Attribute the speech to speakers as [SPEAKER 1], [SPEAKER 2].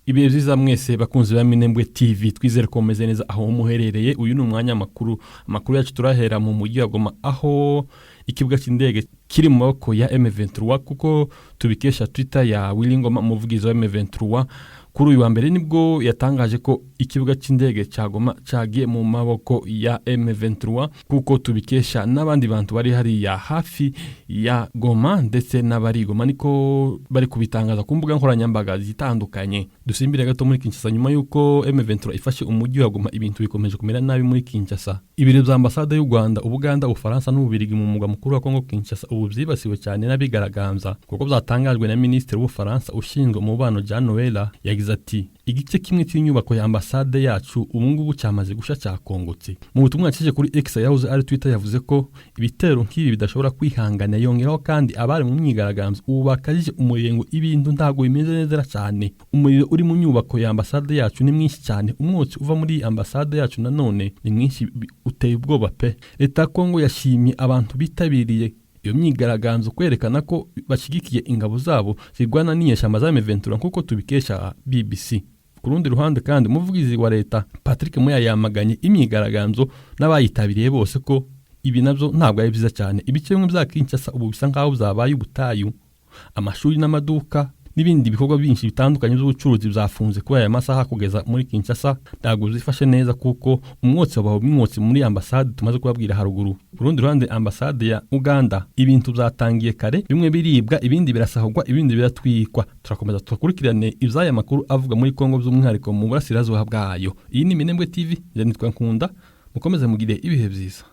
[SPEAKER 1] Ibihe byiza mwese bakunzi ba Minembwe TV, twizere ko mumeze neza aho muherereye. Uyu ni umwanya makuru yacu turahera mu mujyi wa Goma, aho ikibuga cy'indege kiri mu maboko ya M23, kuko tubikesha Twitter ya Willy Ngoma, umuvugizi wa M23. Kuri uyu wa mbere nibwo yatangaje ko ikibuga cy'indege cya Goma cyagiye mu maboko ya M23, kuko tubikesha n'abandi bantu bari hariya hafi ya Goma ndetse n'abari Goma niko bari kubitangaza ku mbuga nkoranyambaga zitandukanye. Dusimbire gato muri Kinshasa, nyuma yuko M23 ifashe umujyi wa Goma, ibintu bikomeje kumera nabi muri Kinshasa. Ibiro bya ambasade y'u Rwanda, Ubuganda, Ufaransa n'Ububirigi mu mugwa mukuru wa Kongo Kinshasa ubu byibasiwe cyane n'abigaragambya, kuko byatangajwe na Minisitiri w'Ufaransa ushinzwe umubano Jean Noel. Yagize ati, igice kimwe cy'inyubako ya ambasade yacu ubu ngubu cyamaze gusha cyakongotse. Mu butumwa yacije kuri X yahoze ari Twitter, yavuze ko ibitero nk'ibi bidashobora kwihangana. Yongeraho kandi abari mu myigaragambyo ubu bakajije umurengo, ibintu ntago bimeze neza cyane. Umuriro uri mu nyubako ya ambasade yacu ni mwinshi cyane, umwotsi uva muri ambasade yacu nanone ni mwinshi, uteye ubwoba pe. Leta ya Kongo yashimye abantu bitabiriye iyo myigaragambyo kwerekana ko bashyigikiye ingabo zabo zirwana n'inyeshyamba za M23, kuko tubikesha BBC. Ku rundi ruhande kandi umuvugizi wa leta Patrick Moya yamaganye imyigaragambyo n'abayitabiriye bose ko ibi nabyo ntabwo ari byiza cyane. Ibice bimwe bya Kinshasa ubu bisa nkaho byabaye ubutayu, amashuri n'amaduka n'ibindi bikorwa byinshi bitandukanye by'ubucuruzi byafunze kuba aya masaha kugeza muri Kinshasa. Ntabwo zifashe neza kuko umwotsi wabaho mwotsi muri ambasade tumaze kubabwira haruguru. Ku rundi ruhande ambasade ya Uganda, ibintu byatangiye kare, bimwe biribwa, ibindi birasahurwa, ibindi biratwikwa. Turakomeza tukurikirane iby'aya makuru avuga muri Kongo by'umwihariko mu burasirazuba bwayo. Iyi ni Minembwe TV, nitwa Nkunda, mukomeze mugire ibihe byiza.